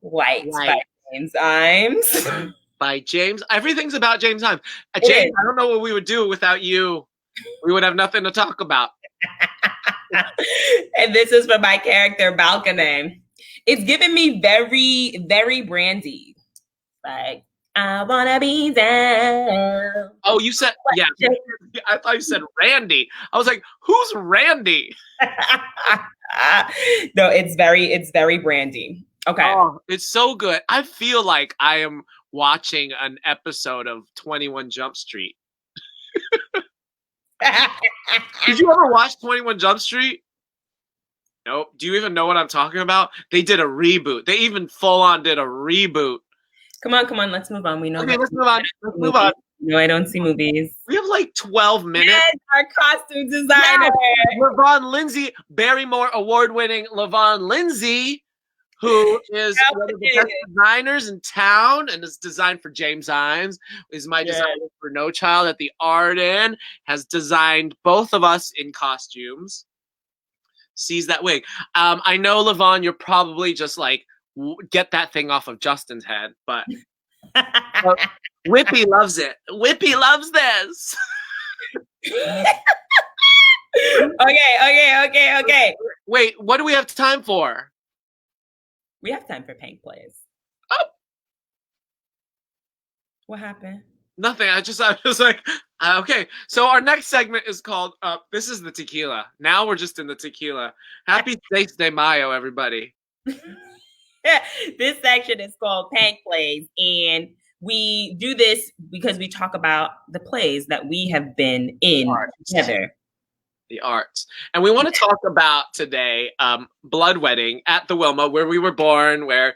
WIGS by James Imes. By James. Everything's about James Imes. James, I don't know what we would do without you. We would have nothing to talk about. And this is for my character, Balcony. It's giving me very, very Brandy. Like, I wanna be down. Oh, you said, yeah. I thought you said Randy. I was like, who's Randy? No, it's very Brandy. Okay. Oh, it's so good. I feel like I am watching an episode of 21 Jump Street. Did you ever watch 21 Jump Street? Nope. Do you even know what I'm talking about? They did a reboot. They even full on did a reboot. Come on. Let's move on. We know. Okay, let's move on. No, I don't see movies. We have like 12 minutes. Yes, our costume designer. Yes. LaVon Lindsay, Barrymore award-winning LaVon Lindsay, who is one of the best designers in town and is designed for James Imes, is my designer for No Child at the Arden, has designed both of us in costumes. Sees that wig. I know, LaVon, you're probably just like, get that thing off of Justin's head, but Whippy loves it. Whippy loves this. Okay. Wait, what do we have time for? We have time for Pank Plays. Oh. What happened? Nothing. I was like, okay. So our next segment is called, this is the tequila. Now we're just in the tequila. Happy 6 de Mayo, everybody. This section is called Pank Plays, and we do this because we talk about the plays that we have been in together. The arts. And we want to talk about today Blood Wedding at the Wilma, where we were born, where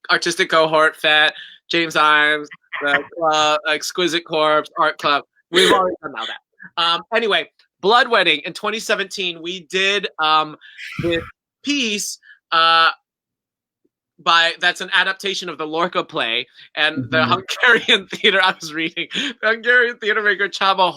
Artistic Cohort, FET, James Imes, the club, Exquisite Corpse, Art Club. We've already done all that. Anyway, Blood Wedding in 2017, we did this piece that's an adaptation of the Lorca play, and the Hungarian theater, I was reading, the Hungarian theater maker Csaba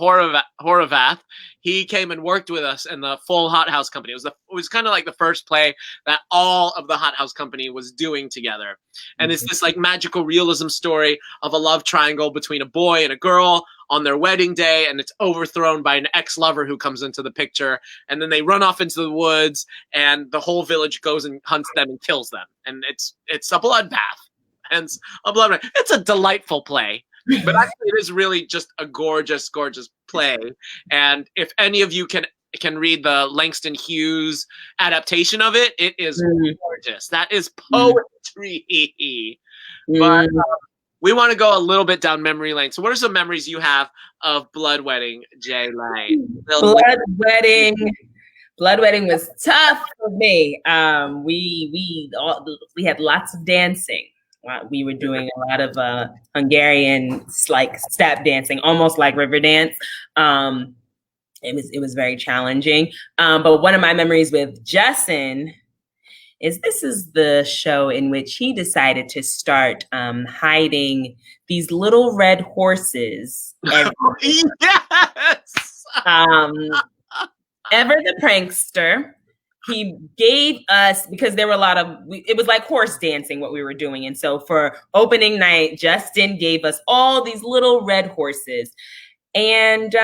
Horváth, he came and worked with us in the full Hot House Company. It was kind of like the first play that all of the Hot House Company was doing together. And it's this like magical realism story of a love triangle between a boy and a girl on their wedding day, and it's overthrown by an ex-lover who comes into the picture, and then they run off into the woods, and the whole village goes and hunts them and kills them. And it's a bloodbath. Suspense of Blood Wedding. It's a delightful play. But actually, it is really just a gorgeous, gorgeous play. And if any of you can read the Langston Hughes adaptation of it, it is gorgeous. That is poetry. But we want to go a little bit down memory lane. So what are some memories you have of Blood Wedding, Jaylene? Blood Wedding was tough for me. We had lots of dancing. We were doing a lot of Hungarian like step dancing, almost like river dance. It was very challenging. But one of my memories with Justin is this is the show in which he decided to start hiding these little red horses. Yes. Ever the prankster. He gave us, because there were a lot of, it was like horse dancing what we were doing. And so for opening night, Justin gave us all these little red horses. And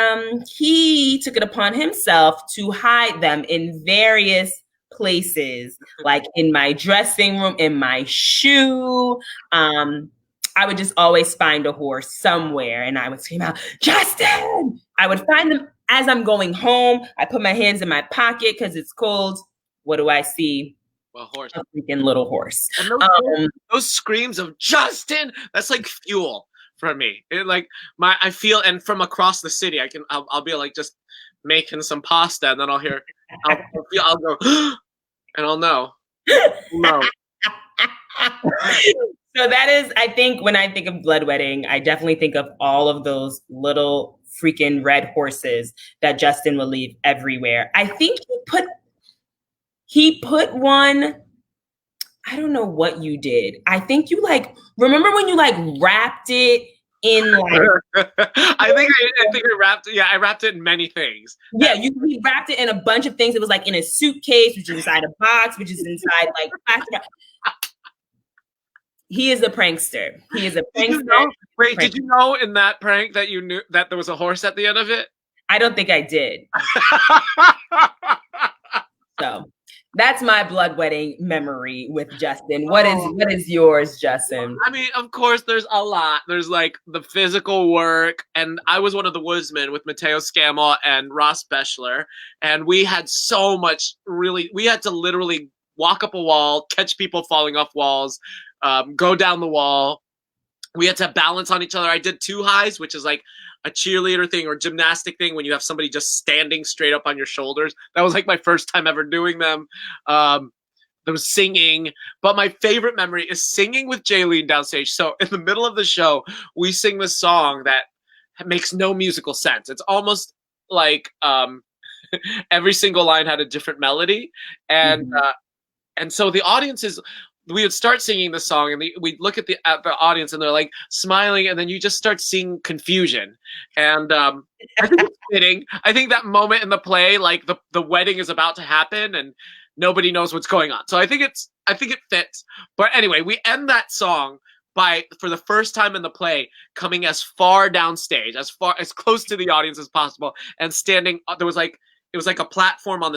he took it upon himself to hide them in various places, like in my dressing room, in my shoe. I would just always find a horse somewhere and I would scream out, Justin! I would find them as I'm going home. I put my hands in my pocket because it's cold. What do I see? A horse. A freaking little horse. And those screams of Justin, that's like fuel for me. It like I feel, and from across the city, I'll be like just making some pasta, and then I'll hear, I'll go, and I'll know. No. So that is, I think when I think of Blood Wedding, I definitely think of all of those little freaking red horses that Justin will leave everywhere. I think he put one, I don't know what you did. I think you remember when you wrapped it in I think I wrapped it. Yeah, I wrapped it in many things. Yeah, we wrapped it in a bunch of things. It was like in a suitcase, which is inside a box, which is inside plastic. He is a prankster. He is a prankster. Did you know in that prank that you knew that there was a horse at the end of it? I don't think I did. So that's my Blood Wedding memory with Justin. What is yours, Justin? I mean, of course, there's a lot. There's like the physical work, and I was one of the woodsmen with Matteo Scammell and Ross Beschler, and we had so much. We had to literally walk up a wall, catch people falling off walls, go down the wall. We had to balance on each other. I did two highs, which is like a cheerleader thing or gymnastic thing when you have somebody just standing straight up on your shoulders. That was like my first time ever doing them. There was singing, but my favorite memory is singing with Jaylene downstage. So in the middle of the show, we sing this song that makes no musical sense. It's almost like every single line had a different melody. And so the audience we would start singing the song and we'd look at the audience and they're like smiling, and then you just start seeing confusion. And I think it's fitting. I think that moment in the play, like the wedding is about to happen and nobody knows what's going on. So I think it fits. But anyway, we end that song by, for the first time in the play, coming as far downstage, as close to the audience as possible, and standing. It was like a platform on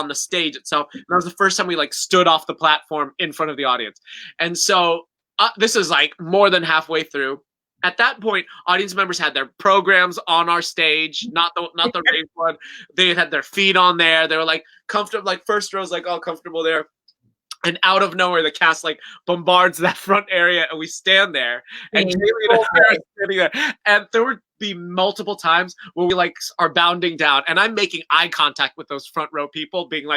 the stage itself. And that was the first time we stood off the platform in front of the audience. And so this is more than halfway through. At that point, audience members had their programs on our stage, not the raised one. They had their feet on there. They were comfortable, first row's all comfortable there. And out of nowhere, the cast bombards that front area, and we stand there. And Jaylene and I are sitting there. And there would be multiple times where we are bounding down, and I'm making eye contact with those front row people, being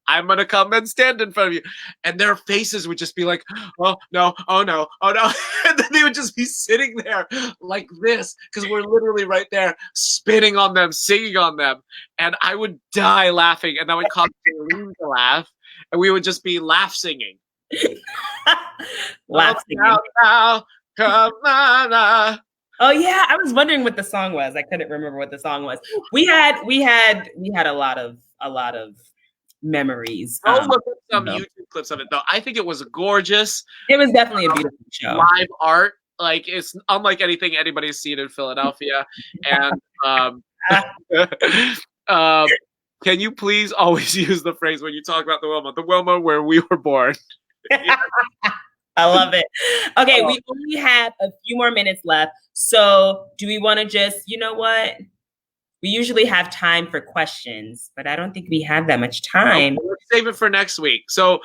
I'm gonna come and stand in front of you, and their faces would just be oh no, oh no, oh no. And then they would just be sitting there like this, because we're literally right there spitting on them, singing on them, and I would die laughing, and that would cause Jaylene to laugh, and we would just be laugh singing. Laugh singing. Now, come on. Oh yeah, I was wondering what the song was. I couldn't remember what the song was. We had a lot of memories. I'll look at some YouTube clips of it though. I think it was gorgeous. It was definitely a beautiful show. Live art, it's unlike anything anybody's seen in Philadelphia. And can you please always use the phrase when you talk about the Wilma where we were born? I love it. Okay, we only have a few more minutes left. So do we want to just, you know what? We usually have time for questions, but I don't think we have that much time. Okay, let's save it for next week. So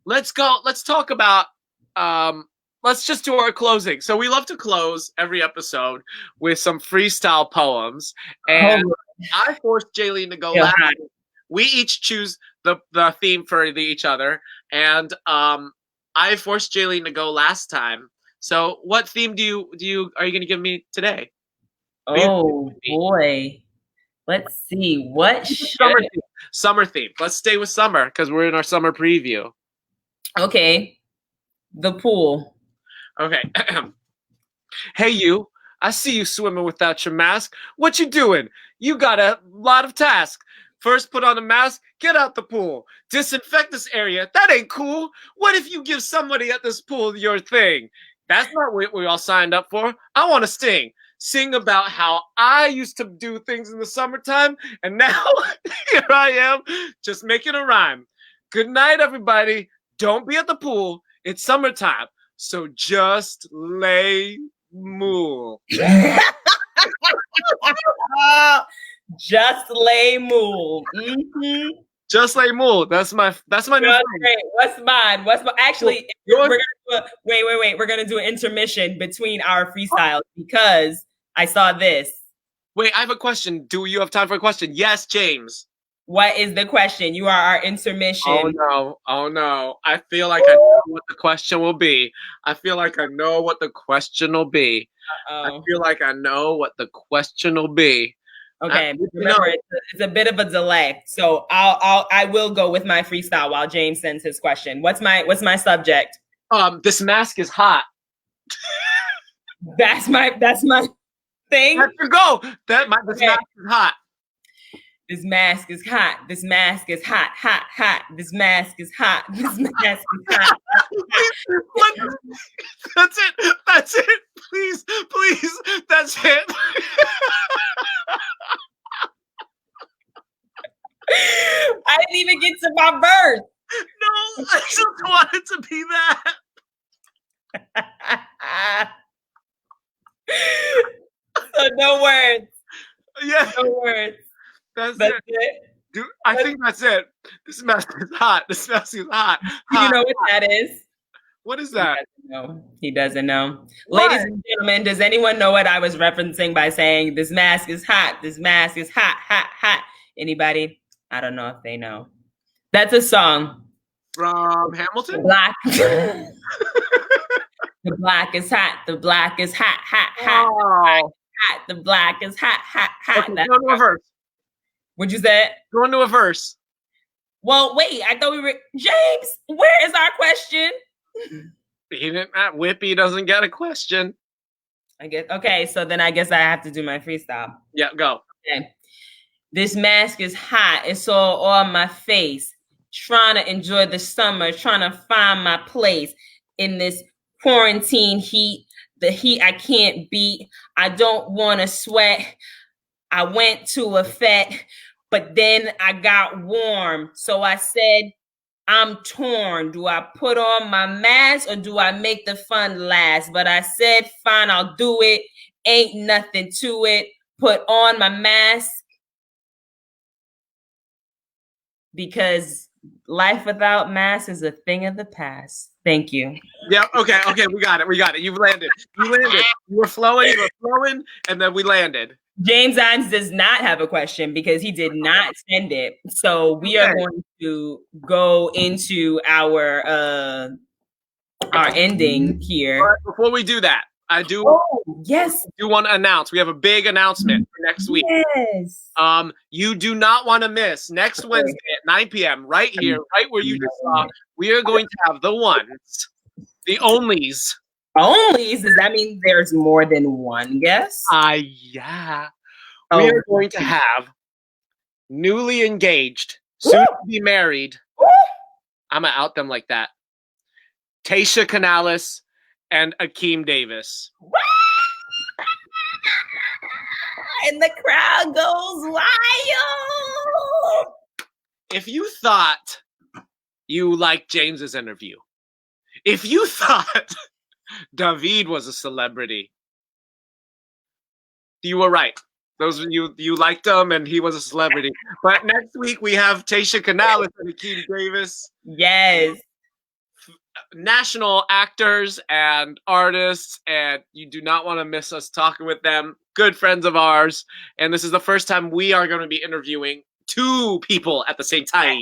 let's go. Let's talk about, let's just do our closing. So we love to close every episode with some freestyle poems. And I forced Jaylene to go last. We each choose the theme for each other. And I forced Jaylene to go last time. So what theme are you going to give me today? Oh boy. Let's see. What summer theme. Let's stay with summer because we're in our summer preview. Okay. The pool. Okay. Hey you, I see you swimming without your mask. What you doing? You got a lot of tasks. First, put on a mask, get out the pool. Disinfect this area. That ain't cool. What if you give somebody at this pool your thing? That's not what we all signed up for. I want to sing about how I used to do things in the summertime, and now here I am just making a rhyme. Good night, everybody. Don't be at the pool. It's summertime, so just lay mool. Just lay mool. Mm-hmm. Just lay mool. That's my new thing. What's mine? Actually, we're gonna do wait. We're gonna do an intermission between our freestyles because I saw this. Wait, I have a question. Do you have time for a question? Yes, James. What is the question? You are our intermission. Oh no. I feel like I know what the question will be. I feel like I know what the question will be. Okay, remember it's a bit of a delay, so I will go with my freestyle while James sends his question. What's my subject? This mask is hot. That's my thing. Let's go. This mask is hot. This mask is hot. This mask is hot. Hot, hot. This mask is hot. This mask is hot. That's it. Please. That's it. I didn't even get to my verse. No, I just wanted to be that. So no words. Yeah. No words. That's it. Dude, I think that's it. This mask is hot. Hot. You know what that is? What is that? He doesn't know. What? Ladies and gentlemen, does anyone know what I was referencing by saying this mask is hot? This mask is hot, hot, hot. Anybody? I don't know if they know. That's a song. From Hamilton? Black. The black is hot. The black is hot, hot, hot. Oh. Hot. The black is hot, hot, hot. Okay, go into a verse. What'd you say? Go into a verse. Well, wait. I thought we were... James, where is our question? Whippy doesn't get a question. I guess. Okay, so then I guess I have to do my freestyle. Yeah, go. Okay. This mask is hot. It's all on my face. Trying to enjoy the summer. Trying to find my place in this quarantine heat. The heat I can't beat. I don't want to sweat. I went to a fete, but then I got warm. So I said, I'm torn. Do I put on my mask or do I make the fun last? But I said, fine, I'll do it. Ain't nothing to it. Put on my mask because life without mask is a thing of the past. Thank you. Yeah, okay, we got it. You've landed. You were flowing, and then we landed. James Ines does not have a question because he did not send it. So we are going to go into our ending here. But before we do that, I do want to announce. We have a big announcement for next week. Yes. You do not want to miss next Wednesday at 9 p.m. right here, right where you just saw. We are going to have the ones, the onlys. Onlys? Does that mean there's more than one guest? Yeah. We are going to have newly engaged, soon to be married. I'm going to out them like that. Tasha Canales and Akeem Davis. And the crowd goes wild. If you thought you liked James's interview, if you thought David was a celebrity, you were right. Those you liked him, and he was a celebrity. But next week we have Tasha Canales and Akeem Davis. Yes. National actors and artists, and you do not want to miss us talking with them. Good friends of ours, and this is the first time we are going to be interviewing two people at the same time.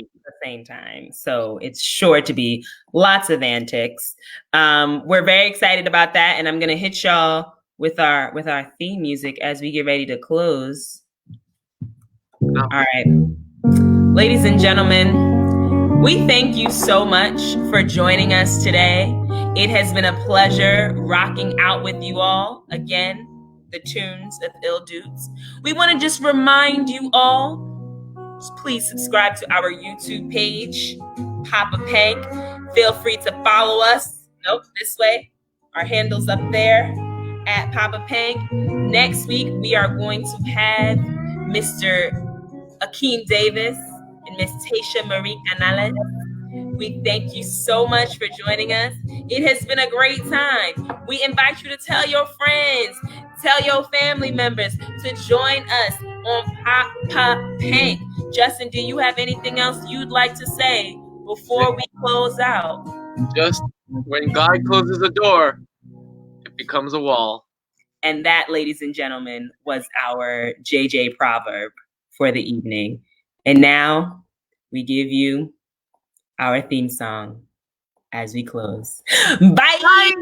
So it's sure to be lots of antics. We're very excited about that, and I'm going to hit y'all with our theme music as we get ready to close. All right, ladies and gentlemen, we thank you so much for joining us today. It has been a pleasure rocking out with you all. Again, the tunes of Ill Dudes. We want to just remind you all, please subscribe to our YouTube page, Poppa Pank. Feel free to follow us. Nope, this way. Our handle's up there at Poppa Pank. Next week, we are going to have Mr. Akeem Davis and Miss Tasha Marie Canales. We thank you so much for joining us. It has been a great time. We invite you to tell your friends, tell your family members to join us on Poppa Pank. Justin, do you have anything else you'd like to say before we close out? Just when God closes a door, it becomes a wall. And that, ladies and gentlemen, was our JJ proverb for the evening. And now we give you our theme song as we close. Bye! Bye.